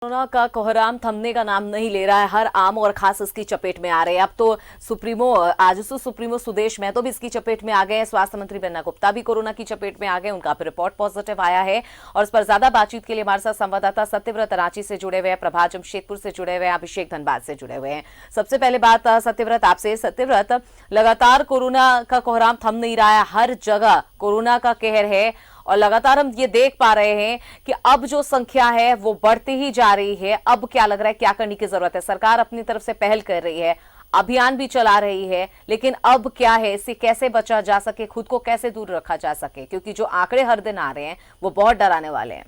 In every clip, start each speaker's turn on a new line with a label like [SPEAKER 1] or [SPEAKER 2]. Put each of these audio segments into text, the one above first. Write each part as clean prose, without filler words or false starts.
[SPEAKER 1] Corona का कोहराम थमने का नाम नहीं ले रहा है। हर आम और खास इसकी चपेट में आ रहे हैं। अब तो आजसू सुप्रीमो सुदेश महतो भी इसकी चपेट में आ गए हैं। स्वास्थ्य मंत्री बन्ना गुप्ता भी कोरोना की चपेट में आ गए। उनका रिपोर्ट पॉजिटिव आया है और इस पर ज्यादा बातचीत के लिए हमारे साथ संवाददाता सत्यव्रत रांची से जुड़े हुए हैं, प्रभात जमशेदपुर से जुड़े हुए हैं, अभिषेक धनबाद से जुड़े हुए हैं। सबसे पहले बात सत्यव्रत आपसे। सत्यव्रत, लगातार कोरोना का कोहराम थम नहीं रहा है, हर जगह कोरोना का कहर है और लगातार हम ये देख पा रहे हैं कि अब जो संख्या है वो बढ़ती ही जा रही है। अब क्या लग रहा है, क्या करने की जरूरत है? सरकार अपनी तरफ से पहल कर रही है, अभियान भी चला रही है, लेकिन अब क्या है, इससे कैसे बचा जा सके, खुद को कैसे दूर रखा जा सके? क्योंकि जो आंकड़े हर दिन आ रहे हैं वो बहुत डराने वाले हैं।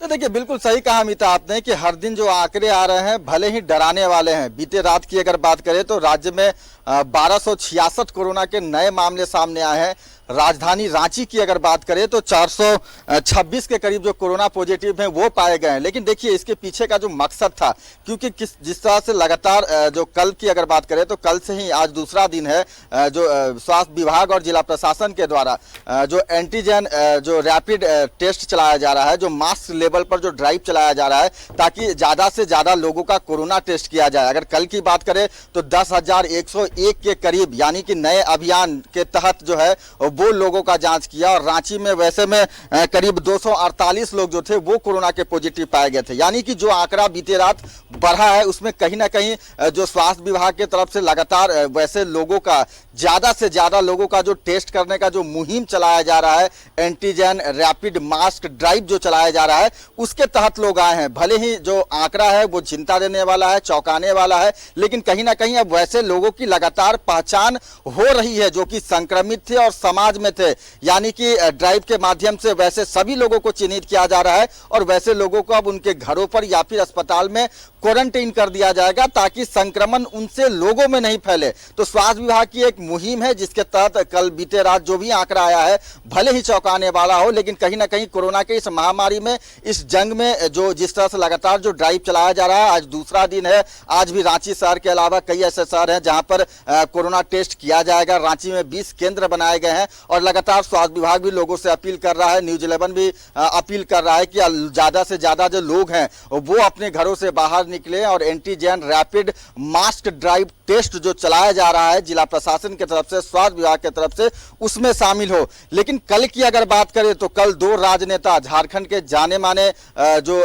[SPEAKER 2] तो देखिए, बिल्कुल सही कहा अमिता आपने कि हर दिन जो आंकड़े आ रहे हैं भले ही डराने वाले हैं। बीते रात की अगर बात करें तो राज्य में 1266 कोरोना के नए मामले सामने आए हैं। राजधानी रांची की अगर बात करें तो 426 के करीब जो कोरोना पॉजिटिव हैं वो पाए गए हैं। लेकिन देखिए, इसके पीछे का जो मकसद था, क्योंकि जिस तरह से लगातार जो कल की अगर बात करें तो कल से ही आज दूसरा दिन है जो स्वास्थ्य विभाग और जिला प्रशासन के द्वारा जो एंटीजन जो रैपिड टेस्ट चलाया जा रहा है, जो मास लेवल पर जो ड्राइव चलाया जा रहा है ताकि ज़्यादा से ज़्यादा लोगों का कोरोना टेस्ट किया जाए। अगर कल की बात करें तो 10,101 के करीब यानी कि नए अभियान के तहत जो है वो लोगों का जांच किया और रांची में वैसे में करीब 248 लोग जो थे वो कोरोना के पॉजिटिव पाए गए थे। यानी कि जो आंकड़ा बीते रात बढ़ा है उसमें कहीं ना कहीं जो स्वास्थ्य विभाग की तरफ से लगातार वैसे लोगों का ज़्यादा से ज़्यादा लोगों का जो टेस्ट करने का जो मुहिम चलाया जा रहा है, एंटीजन रैपिड मास्क ड्राइव जो चलाया जा रहा है, उसके तहत लोग आए हैं। भले ही जो आंकड़ा है वो चिंता देने वाला है, चौंकाने वाला है, लेकिन कहीं ना कहीं अब वैसे लोगों की लगातार पहचान हो रही है जो कि संक्रमित थे और समाज में थे। यानी कि ड्राइव के माध्यम से वैसे सभी लोगों को चिन्हित किया जा रहा है और वैसे लोगों को अब उनके घरों पर या फिर अस्पताल में क्वारंटाइन कर दिया जाएगा ताकि संक्रमण उनसे लोगों में नहीं फैले। तो स्वास्थ्य विभाग की एक मुहिम है जिसके तहत कल बीते रात जो भी आंकड़ा आया है भले ही चौंकाने वाला हो, लेकिन कहीं ना कहीं कोरोना के इस महामारी में, इस जंग में जो जिस तरह से लगातार जो ड्राइव चलाया जा रहा है, आज दूसरा दिन है। आज भी रांची शहर के अलावा कई ऐसे शहर हैं जहां पर कोरोना टेस्ट किया जाएगा। रांची में 20 केंद्र बनाए गए हैं और लगातार स्वास्थ्य विभाग भी लोगों से अपील कर रहा है, न्यूज 11 भी अपील कर रहा है कि ज्यादा से ज्यादा जो लोग हैं वो अपने घरों से बाहर निकले और antigen rapid mask drive test जो चलाया जा रहा है जिला प्रशासन की तरफ से, स्वास्थ्य विभाग की तरफ से, उसमें शामिल हो। लेकिन कल की अगर बात करें तो कल दो राजनेता, झारखंड के जाने माने जो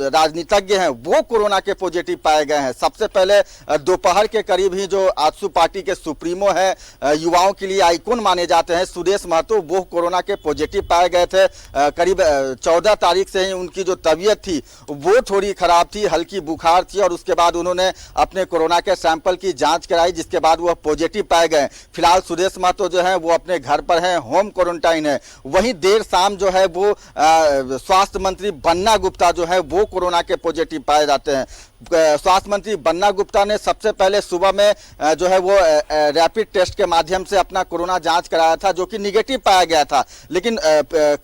[SPEAKER 2] राजनीतिज्ञ हैं वो कोरोना के पॉजिटिव पाए गए हैं। सबसे पहले दोपहर के करीब ही जो आजसू पार्टी के सुप्रीमो है, युवाओं के लिए आइकॉन माने जाते हैं, सुदेश महतो, वो कोरोना के पॉजिटिव पाए गए थे। करीब 14 तारीख से ही उनकी जो तबीयत थी वो थोड़ी खराब थी, हल्की बुखार थी और उसके बाद उन्होंने अपने कोरोना के सैंपल की जांच कराई जिसके बाद वह पॉजिटिव पाए गए। फिलहाल सुदेश महतो जो है वो अपने घर पर हैं, होम क्वारंटाइन है। वहीं देर शाम जो है वो स्वास्थ्य मंत्री बन्ना गुप्ता जो है वो कोरोना के पॉजिटिव पाए जाते हैं। स्वास्थ्य मंत्री बन्ना गुप्ता ने सबसे पहले सुबह में जो है वो रैपिड टेस्ट के माध्यम से अपना कोरोना जांच कराया था जो कि निगेटिव पाया गया था। लेकिन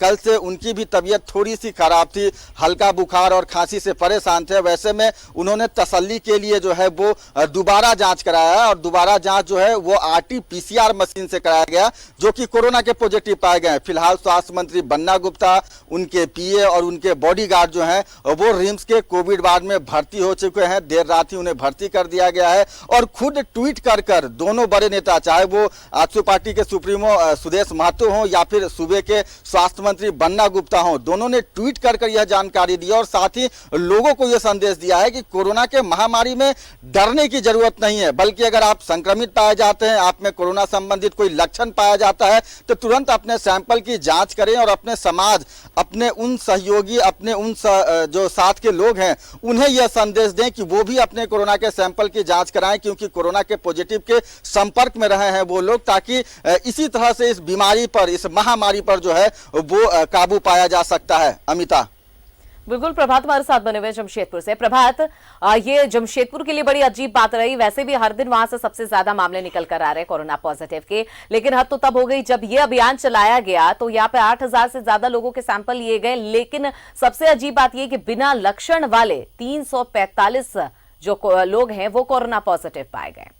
[SPEAKER 2] कल से उनकी भी तबीयत थोड़ी सी खराब थी, हल्का बुखार और खांसी से परेशान थे। वैसे में उन्होंने तसल्ली के लिए जो है वो दोबारा जांच कराया और दोबारा जांच जो है वो RT-PCR मशीन से कराया गया जो कि कोरोना के पॉजिटिव पाए गए। फिलहाल स्वास्थ्य मंत्री बन्ना गुप्ता, उनके PA और उनके बॉडीगार्ड जो हैं वो रिम्स के कोविड वार्ड में भर्ती हो चुके हैं। देर रात ही उन्हें भर्ती कर दिया गया है और खुद ट्वीट कर दोनों बड़े नेता, चाहे वो आजसू पार्टी के सुप्रीमो सुदेश महतो हो या फिर सूबे के स्वास्थ्य मंत्री बन्ना गुप्ता हो, दोनों ने ट्वीट कर यह जानकारी दी और साथ ही लोगों को यह संदेश दिया है कि कोरोना के महामारी में डरने की जरूरत नहीं है, बल्कि अगर आप संक्रमित पाए जाते हैं, आप में कोरोना संबंधित कोई लक्षण पाया जाता है तो तुरंत अपने सैंपल की जांच करें और अपने समाज, अपने उन सहयोगी, अपने उन जो साथ के लोग हैं उन्हें यह संदेश दें कि वो भी अपने कोरोना के सैंपल की जांच कराएं, क्योंकि कोरोना के पॉजिटिव के संपर्क में रहे हैं वो लोग, ताकि इसी तरह से इस बीमारी पर, इस महामारी पर जो है वो काबू पाया जा सकता है। अमिता।
[SPEAKER 1] बिल्कुल, प्रभात हमारे साथ बने हुए जमशेदपुर से। प्रभात, ये जमशेदपुर के लिए बड़ी अजीब बात रही। वैसे भी हर दिन वहां से सबसे ज्यादा मामले निकल कर आ रहे हैं कोरोना पॉजिटिव के, लेकिन हद तो तब हो गई जब ये अभियान चलाया गया तो यहाँ पे 8,000 से ज्यादा लोगों के सैंपल लिए गए। लेकिन सबसे अजीब बात यह कि बिना लक्षण वाले 345 जो लोग हैं वो कोरोना पॉजिटिव पाए गए।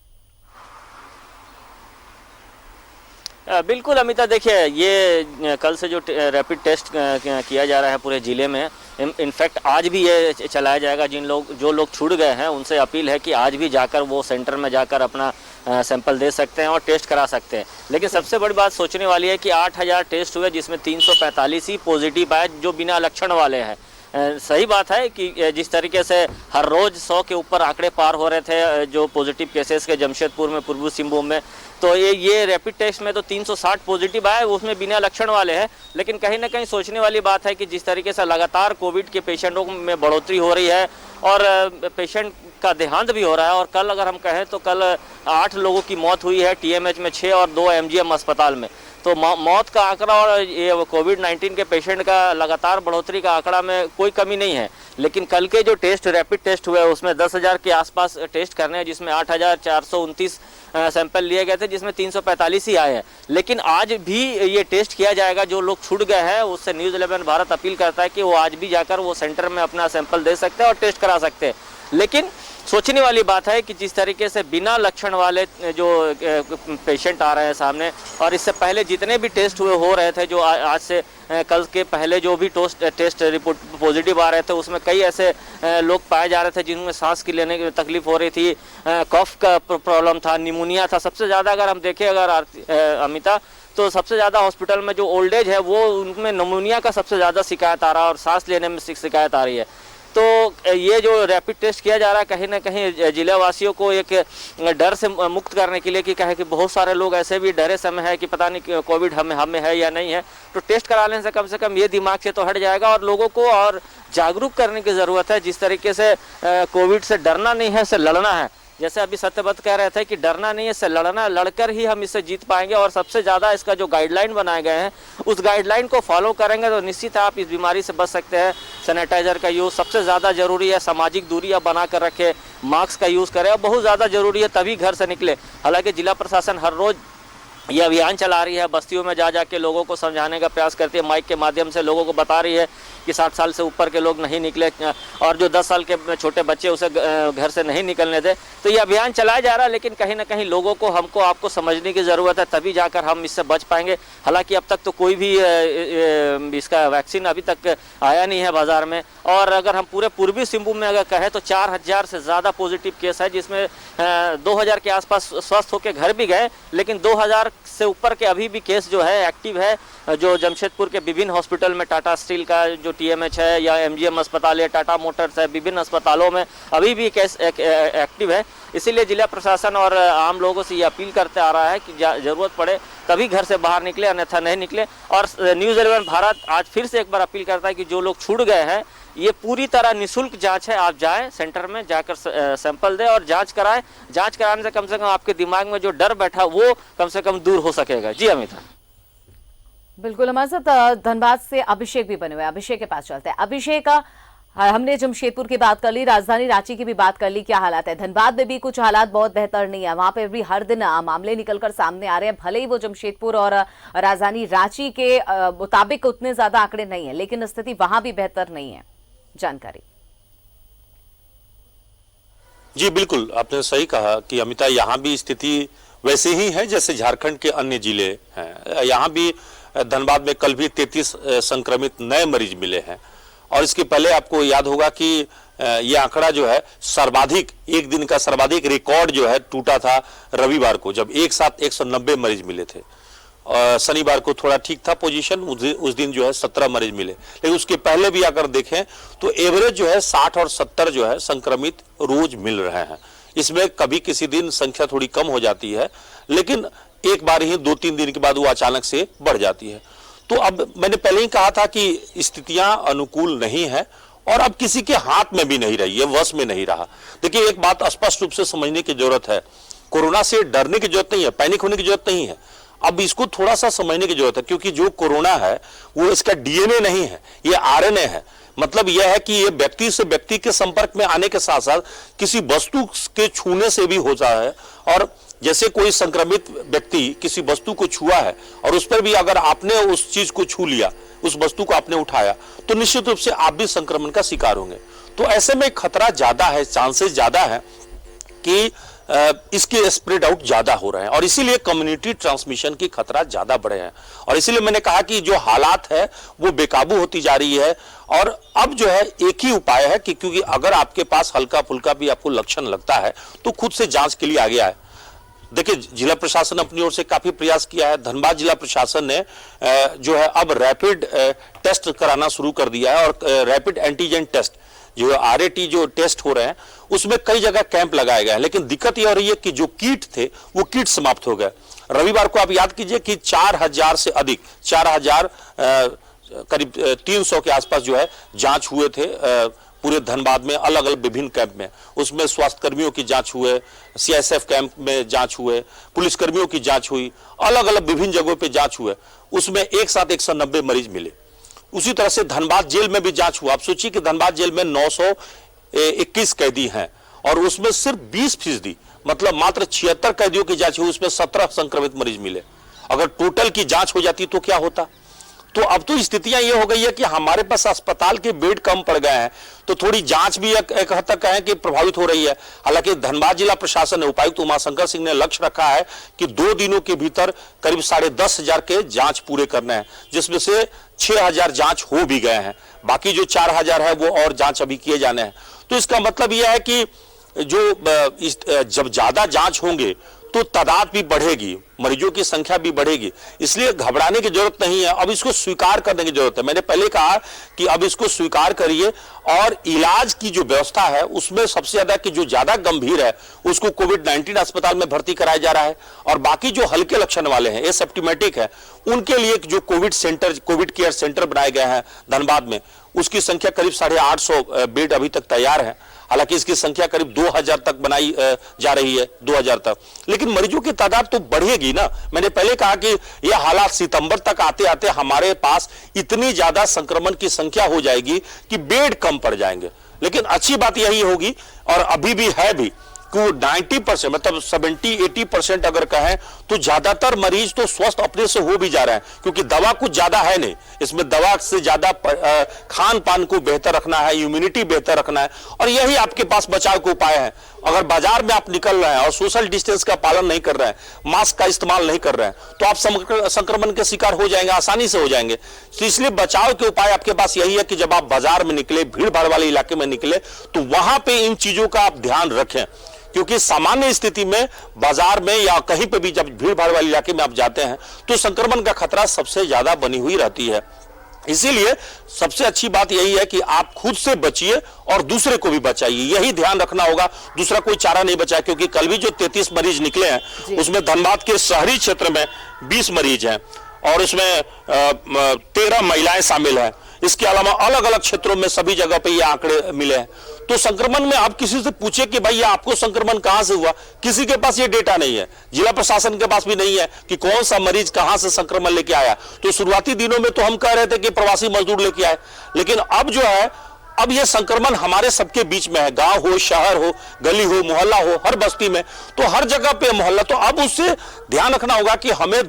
[SPEAKER 3] बिल्कुल अमिता, देखिए ये कल से जो रैपिड टेस्ट किया जा रहा है पूरे ज़िले में, इनफैक्ट आज भी ये चलाया जाएगा। जो लोग छूट गए हैं उनसे अपील है कि आज भी जाकर वो सेंटर में जाकर अपना सैंपल दे सकते हैं और टेस्ट करा सकते हैं। लेकिन सबसे बड़ी बात सोचने वाली है कि 8000 टेस्ट हुए जिसमें 345 ही पॉजिटिव आए जो बिना लक्षण वाले हैं। सही बात है कि जिस तरीके से हर रोज़ 100 के ऊपर आंकड़े पार हो रहे थे जो पॉजिटिव केसेस के जमशेदपुर में, पूर्वी सिंहभूम में, तो ये रैपिड टेस्ट में तो 360 पॉजिटिव आए, उसमें बिना लक्षण वाले हैं। लेकिन कहीं ना कहीं सोचने वाली बात है कि जिस तरीके से लगातार कोविड के पेशेंटों में बढ़ोतरी हो रही है और पेशेंट का देहांत भी हो रहा है, और कल अगर हम कहें तो कल 8 लोगों की मौत हुई है, TMH में 6 और 2 MGM अस्पताल में। तो मौत का आंकड़ा और ये कोविड-19 के पेशेंट का लगातार बढ़ोतरी का आंकड़ा में कोई कमी नहीं है। लेकिन कल के जो रैपिड टेस्ट हुए उसमें 10,000 के आसपास टेस्ट करने हैं, जिसमें 8,429 सैंपल लिए गए थे, जिसमें 345 ही आए हैं। लेकिन आज भी ये टेस्ट किया जाएगा। जो लोग छूट गए हैं उससे न्यूज़ 11 भारत अपील करता है कि वो आज भी जाकर वो सेंटर में अपना सैंपल दे सकते हैं और टेस्ट करा सकते हैं। लेकिन सोचने वाली बात है कि जिस तरीके से बिना लक्षण वाले जो पेशेंट आ रहे हैं सामने, और इससे पहले जितने भी टेस्ट हुए हो रहे थे, जो आज से कल के पहले जो भी टेस्ट रिपोर्ट पॉजिटिव आ रहे थे, उसमें कई ऐसे लोग पाए जा रहे थे जिनमें सांस की लेने की तकलीफ हो रही थी, कफ का प्रॉब्लम था, निमोनिया था। सबसे ज़्यादा अगर हम देखें अमिता, तो सबसे ज़्यादा हॉस्पिटल में जो ओल्ड एज है वो उनमें निमोनिया का सबसे ज़्यादा शिकायत आ रहा है और सांस लेने में शिकायत आ रही है। तो ये जो रैपिड टेस्ट किया जा रहा है कहीं ना कहीं जिला वासियों को एक डर से मुक्त करने के लिए, कि कहे कि बहुत सारे लोग ऐसे भी डरे समय है कि पता नहीं कोविड हमें है या नहीं है। तो टेस्ट करा लेने से कम ये दिमाग से तो हट जाएगा और लोगों को और जागरूक करने की ज़रूरत है। जिस तरीके से कोविड से डरना नहीं है, इससे लड़ना है। जैसे अभी सत्यव्रत कह रहे थे कि डरना नहीं है, इससे लड़ना, लड़कर ही हम इससे जीत पाएंगे। और सबसे ज़्यादा इसका जो गाइडलाइन बनाए गए हैं उस गाइडलाइन को फॉलो करेंगे तो निश्चित आप इस बीमारी से बच सकते हैं। सैनिटाइजर का यूज़ सबसे ज़्यादा ज़रूरी है, सामाजिक दूरी आप बना कर रखें, मास्क का यूज़ करें, और बहुत ज़्यादा ज़रूरी है तभी घर से निकले। हालांकि जिला प्रशासन हर रोज़ ये अभियान चला रही है, बस्तियों में जा के लोगों को समझाने का प्रयास करती है, माइक के माध्यम से लोगों को बता रही है कि 60 साल से ऊपर के लोग नहीं निकले और जो 10 साल के छोटे बच्चे उसे घर से नहीं निकलने दे। तो ये अभियान चलाया जा रहा है, लेकिन कहीं ना कहीं लोगों को, हमको, आपको समझने की ज़रूरत है, तभी जाकर हम इससे बच पाएंगे। हालांकि अब तक तो कोई भी इसका वैक्सीन अभी तक आया नहीं है बाज़ार में। और अगर हम पूरे पूर्वी सिंहभूम में अगर कहें तो 4000 से ज़्यादा पॉजिटिव केस है, जिसमें 2000 के आसपास स्वस्थ होकर घर भी गए, लेकिन 2000 से ऊपर के अभी भी केस जो है एक्टिव है। जो जमशेदपुर के विभिन्न हॉस्पिटल में, टाटा स्टील का जो TMH है या MGM अस्पताल है, टाटा मोटर्स है, विभिन्न अस्पतालों में अभी भी केस एक्टिव है। इसीलिए जिला प्रशासन और आम लोगों से ये अपील करते आ रहा है कि ज़रूरत पड़े तभी घर से बाहर निकले, अन्यथा नहीं निकले। और न्यूज़ 11 भारत आज फिर से एक बार अपील करता है कि जो लोग छूट गए हैं, ये पूरी तरह निःशुल्क जांच है। आप जाएं सेंटर में, जाकर सैंपल दें और जांच कराएं। जांच कराने से कम आपके दिमाग में जो डर बैठा वो कम से कम दूर हो सकेगा। जी अमिता।
[SPEAKER 1] बिल्कुल, हमारे साथ धनबाद से अभिषेक भी बने हुए हैं। अभिषेक के पास चलते हैं। अभिषेक, हमने जमशेदपुर की बात कर ली, राजधानी रांची की भी बात कर ली, क्या हालात है? धनबाद में भी कुछ हालात बहुत बेहतर नहीं है, वहां पे भी हर दिन मामले निकलकर सामने आ रहे हैं। भले ही वो जमशेदपुर और राजधानी रांची के मुताबिक उतने ज्यादा आंकड़े नहीं है, लेकिन स्थिति वहां भी बेहतर नहीं है। जानकारी।
[SPEAKER 4] जी बिल्कुल, आपने सही कहा कि अमिता, यहाँ भी स्थिति वैसे ही है जैसे झारखंड के अन्य जिले हैं। यहाँ भी धनबाद में कल भी 33 संक्रमित नए मरीज मिले हैं। और इसके पहले आपको याद होगा कि ये आंकड़ा जो है सर्वाधिक, एक दिन का सर्वाधिक रिकॉर्ड जो है टूटा था रविवार को, जब एक साथ 190 मरीज मिले थे। शनिवार को थोड़ा ठीक था पोजीशन, उस दिन जो है 17 मरीज मिले। लेकिन उसके पहले भी अगर देखें तो एवरेज जो है 60 और 70 जो है संक्रमित रोज मिल रहे हैं। इसमें कभी किसी दिन संख्या थोड़ी कम हो जाती है, लेकिन एक बार ही 2-3 दिन के बाद वो अचानक से बढ़ जाती है। तो अब मैंने पहले ही कहा था कि स्थितियां अनुकूल नहीं है और अब किसी के हाथ में भी नहीं रही है, वश में नहीं रहा। देखिए, एक बात स्पष्ट रूप से समझने की जरूरत है, कोरोना से डरने की जरूरत नहीं है, पैनिक होने की जरूरत नहीं है। अब इसको थोड़ा सा समझने की जरूरत है, क्योंकि जो कोरोना है वो इसका DNA नहीं है, ये RNA है। मतलब यह है कि ये व्यक्ति से व्यक्ति के संपर्क में आने के साथ साथ किसी वस्तु के छूने से भी होता है। और जैसे कोई संक्रमित व्यक्ति किसी वस्तु को छुआ है और उस पर भी अगर आपने उस चीज को छू लिया, उस वस्तु को आपने उठाया, तो निश्चित रूप से आप भी संक्रमण का शिकार होंगे। तो ऐसे में खतरा ज्यादा है, चांसेस ज्यादा है कि इसके स्प्रेड आउट ज्यादा हो रहे हैं और इसीलिए कम्युनिटी ट्रांसमिशन की खतरा ज्यादा बढ़े हैं। और इसीलिए मैंने कहा कि जो हालात है वो बेकाबू होती जा रही है और अब जो है एक ही उपाय है कि क्योंकि अगर आपके पास हल्का फुल्का भी आपको लक्षण लगता है तो खुद से जांच के लिए आगे आए। देखिए, जिला प्रशासन अपनी ओर से काफी प्रयास किया है। धनबाद जिला प्रशासन ने जो है अब रैपिड टेस्ट कराना शुरू कर दिया है और रैपिड एंटीजन टेस्ट जो RAT जो टेस्ट हो रहे हैं उसमें कई जगह कैंप लगाए गए हैं। लेकिन दिक्कत यह हो रही है कि जो किट थे वो किट समाप्त हो गए। रविवार को आप याद कीजिए कि 4000 से अधिक 4000 करीब 300 के आसपास जो है जांच हुए थे पूरे धनबाद में अलग अलग विभिन्न कैंप में। उसमें स्वास्थ्य कर्मियों की जांच हुए, CSF कैंप में जांच हुए, पुलिस कर्मियों की जांच हुई, अलग अलग विभिन्न जगहों पे जांच हुए। उसमें एक साथ 190 मरीज मिले। उसी तरह से धनबाद जेल में भी जांच हुआ। आप सोचिए कि धनबाद जेल में 921 कैदी हैं और उसमें सिर्फ 20% मतलब मात्र 76 कैदियों की जांच हुई, उसमें 17 संक्रमित मरीज मिले। अगर टोटल की जांच हो जाती तो क्या होता। तो अब तो स्थितियां ये हो गई है कि हमारे पास अस्पताल के बेड कम पड़ गए हैं तो थोड़ी जांच भी एक हद तक कहें कि प्रभावित हो रही है। हालांकि धनबाद जिला प्रशासन ने उपायुक्त उमाशंकर सिंह ने लक्ष्य रखा है कि 2 दिनों के भीतर करीब 10,500 के जांच पूरे करने हैं, जिसमें से 6,000 जांच हो भी गए हैं। बाकी जो 4,000 है वो और जांच अभी किए जाने हैं। तो इसका मतलब यह है कि जब ज्यादा जांच होंगे तो तादाद भी बढ़ेगी, मरीजों की संख्या भी बढ़ेगी। इसलिए घबराने की जरूरत नहीं है, अब इसको स्वीकार करने की जरूरत है। मैंने पहले कहा कि अब इसको स्वीकार करिए और इलाज की जो व्यवस्था है उसमें सबसे ज्यादा कि जो ज्यादा गंभीर है उसको कोविड-19 अस्पताल में भर्ती कराया जा रहा है और बाकी जो हल्के लक्षण वाले हैं, एसिम्प्टोमेटिक है, उनके लिए जो कोविड केयर सेंटर बनाए गए हैं धनबाद में, उसकी संख्या करीब 850 बेड अभी तक तैयार है। हालांकि इसकी संख्या करीब 2000 तक बनाई जा रही है, 2000 तक। लेकिन मरीजों की तादाद तो बढ़ेगी ना। मैंने पहले कहा कि यह हालात सितंबर तक आते आते हमारे पास इतनी ज्यादा संक्रमण की संख्या हो जाएगी कि बेड कम पड़ जाएंगे। लेकिन अच्छी बात यही होगी और अभी भी है भी कि 90% मतलब 70-80% अगर कहें तो ज्यादातर मरीज तो स्वस्थ अपने से हो भी जा रहे हैं, क्योंकि दवा कुछ ज्यादा है नहीं। इसमें दवा से ज्यादा खान पान को बेहतर रखना है, इम्यूनिटी बेहतर रखना है और यही आपके पास बचाव के उपाय है। अगर बाजार में आप निकल रहे हैं और सोशल डिस्टेंस का पालन नहीं कर रहे हैं, मास्क का इस्तेमाल नहीं कर रहे हैं, तो आप संक्रमण के शिकार हो जाएंगे, आसानी से हो जाएंगे। तो इसलिए बचाव के उपाय आपके पास यही है कि जब आप बाजार में निकले, भीड़ भाड़ वाले इलाके में निकले, तो वहां पे इन चीजों का आप ध्यान रखें। क्योंकि सामान्य स्थिति में बाजार में या कहीं पे भी जब भीड़ भाड़ वाले इलाके में आप जाते हैं तो संक्रमण का खतरा सबसे ज्यादा बनी हुई रहती है। इसीलिए सबसे अच्छी बात यही है कि आप खुद से बचिए और दूसरे को भी बचाइए, यही ध्यान रखना होगा। दूसरा कोई चारा नहीं बचा, क्योंकि कल भी जो 33 मरीज निकले हैं उसमें धनबाद के शहरी क्षेत्र में 20 मरीज हैं और उसमें 13 महिलाएं शामिल हैं। इसके अलावा अलग अलग क्षेत्रों में सभी जगह पे ये आंकड़े मिले हैं। तो संक्रमण में आप किसी से पूछे कि भाई आपको संक्रमण कहां से हुआ, किसी के पास ये डेटा नहीं है, जिला प्रशासन के पास भी नहीं है कि कौन सा मरीज कहां से संक्रमण लेके आया। तो शुरुआती दिनों में तो हम कह रहे थे कि प्रवासी मजदूर लेके आए, लेकिन अब जो है अब ये संक्रमण हमारे सबके बीच में है। गांव हो, शहर हो, गली हो, मोहल्ला हो, हर बस्ती में, तो हर जगह पे मोहल्ला। तो अब उससे ध्यान रखना होगा कि हमें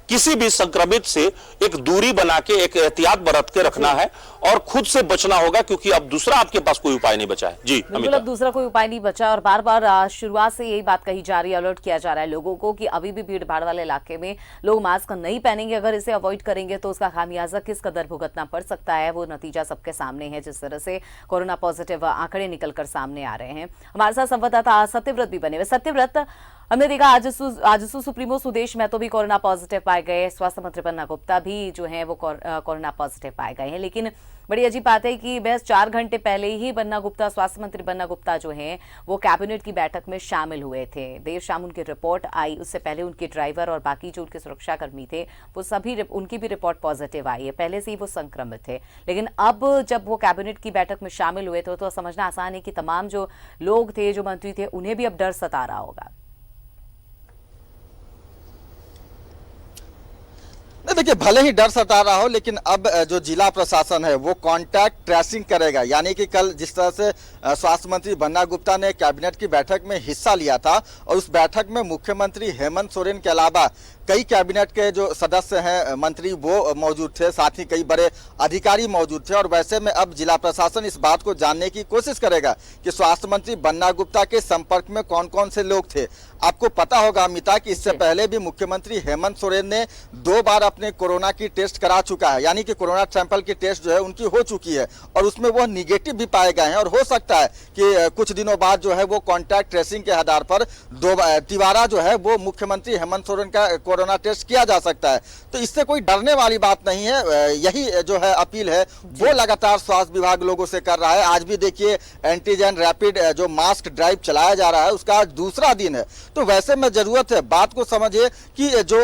[SPEAKER 4] किसी भी संक्रमित से एक दूरी बना के एक एहतियात बरत के रखना है और खुद से बचना होगा, क्योंकि अब दूसरा आपके पास कोई उपाय नहीं बचा है। जी
[SPEAKER 1] बिल्कुल, अब दूसरा कोई उपाय नहीं बचा और बार बार शुरुआत से यही बात कही जा रही है, अलर्ट किया जा रहा है लोगों को कि अभी भी भीड़ भाड़ वाले इलाके में लोग मास्क नहीं पहनेंगे। अगर इसे अवॉइड करेंगे तो उसका खामियाजा किस कदर भुगतना पड़ सकता है, वो नतीजा सबके सामने है। जिस तरह से कोरोना पॉजिटिव आंकड़े निकलकर सामने आ रहे हैं। हमारे साथ संवाददाता सत्यव्रत भी बने हुए। सत्यव्रत, हमने देखा आजसू सुप्रीमो सुदेश महतो भी कोरोना पॉजिटिव पाए गए, स्वास्थ्य मंत्री बन्ना गुप्ता भी जो है वो कोरोना पॉजिटिव पाए गए हैं। लेकिन बड़ी अजीब बात है कि बस 4 घंटे पहले ही स्वास्थ्य मंत्री बन्ना गुप्ता जो हैं वो कैबिनेट की बैठक में शामिल हुए थे। देर शाम उनकी रिपोर्ट आई, उससे पहले उनके ड्राइवर और बाकी जो उनके सुरक्षाकर्मी थे वो सभी उनकी भी रिपोर्ट पॉजिटिव आई है। पहले से ही वो संक्रमित थे, लेकिन अब जब वो कैबिनेट की बैठक में शामिल हुए थे तो समझना आसान है कि तमाम जो लोग थे, जो मंत्री थे, उन्हें भी अब डर सता रहा होगा।
[SPEAKER 2] देखिए, भले ही डर सता रहा हो, लेकिन अब जो जिला प्रशासन है वो कॉन्टैक्ट ट्रेसिंग करेगा। यानी कि कल जिस तरह से स्वास्थ्य मंत्री बन्ना गुप्ता ने कैबिनेट की बैठक में हिस्सा लिया था और उस बैठक में मुख्यमंत्री हेमंत सोरेन के अलावा कई कैबिनेट के जो सदस्य हैं, मंत्री, वो मौजूद थे, साथ ही कई बड़े अधिकारी मौजूद थे। और वैसे में अब जिला प्रशासन इस बात को जानने की कोशिश करेगा कि स्वास्थ्य मंत्री बन्ना गुप्ता के संपर्क में कौन कौन से लोग थे। आपको पता होगा अमिता कि इससे पहले भी मुख्यमंत्री हेमंत सोरेन ने 2 बार अपने कोरोना की टेस्ट करा चुका है, यानी कि कोरोना सैंपल की टेस्ट जो है उनकी हो चुकी है और उसमें वो निगेटिव भी पाए गए हैं। और हो सकता है कि कुछ दिनों बाद जो है वो कॉन्टैक्ट ट्रेसिंग के आधार पर तिवारा जो है वो मुख्यमंत्री हेमंत सोरेन का कोरोना टेस्ट किया जा सकता है। तो इससे कोई डरने वाली बात नहीं है। यही जो है अपील है वो लगातार स्वास्थ्य विभाग लोगों से कर रहा है। आज भी देखिए एंटीजन रैपिड जो मास्क ड्राइव चलाया जा रहा है उसका आज दूसरा दिन है। तो वैसे में जरूरत है, बात को समझिए कि जो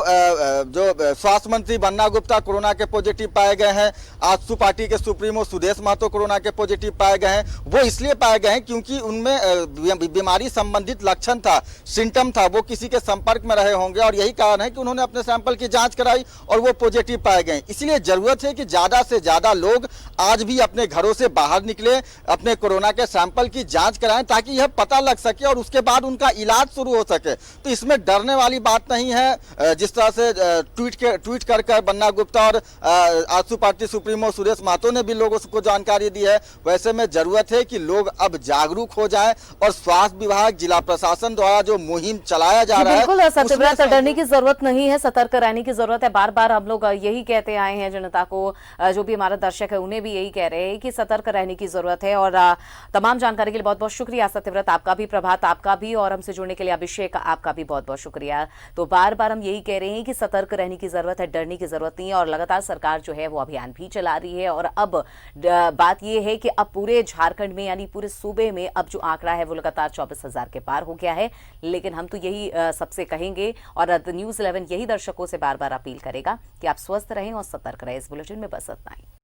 [SPEAKER 2] स्वास्थ्य मंत्री बन्ना गुप्ता कोरोना के पॉजिटिव पाए गए हैं, आजसू पार्टी के सुप्रीमो सुदेश महतो कोरोना के पॉजिटिव पाए गए हैं। वो इसलिए पाए गए हैं क्योंकि उनमें बीमारी संबंधित लक्षण था, सिम्टम था, वो किसी के संपर्क में रहे होंगे और यही कारण है कि उन्होंने अपने सैंपल की जांच कराई और वो पॉजिटिव पाए गए। इसलिए जरूरत है कि ज्यादा से ज्यादा लोग आज भी अपने घरों से बाहर निकले, अपने कोरोना के सैंपल की जांच कराएं ताकि यह पता लग सके और उसके बाद उनका इलाज शुरू हो सके। तो इसमें डरने वाली बात नहीं है। जिस तरह से ट्वीट कर बन्ना गुप्ता और आजसू पार्टी सुप्रीमो सुदेश महतो ने भी लोगों को जानकारी दी है, वैसे में जरूरत है कि लोग अब जागरूक हो जाएं और स्वास्थ्य विभाग, जिला प्रशासन द्वारा जो मुहिम चलाया जा रहा है
[SPEAKER 1] बिल्कुल सत्यव्रत, डरने की जरूरत नहीं है, सतर्क रहने की जरूरत है। बार बार हम लोग यही कहते आए हैं जनता को, जो भी हमारा दर्शक है उन्हें भी यही कह रहे हैं कि सतर्क रहने की जरूरत है। और तमाम जानकारी के लिए बहुत बहुत शुक्रिया सत्यव्रत, आपका भी, प्रभात आपका भी, और हमसे जुड़ने के लिए अभिषेक आपका भी बहुत बहुत शुक्रिया। तो बार बार हम यही कह रहे हैं कि सतर्क रहने की जरूरत है, डरने की जरूरत नहीं है। और लगातार सरकार जो है वो अभियान भी चला रही है। और अब बात यह है कि अब पूरे झारखंड में यानी पूरे सूबे में अब जो आंकड़ा है वो लगातार 24,000 के पार हो गया है। लेकिन हम तो यही सबसे कहेंगे और न्यूज़ 11 यही दर्शकों से बार बार अपील करेगा कि आप स्वस्थ रहें और सतर्क रहें। इस बुलेटिन में बस इतना ही।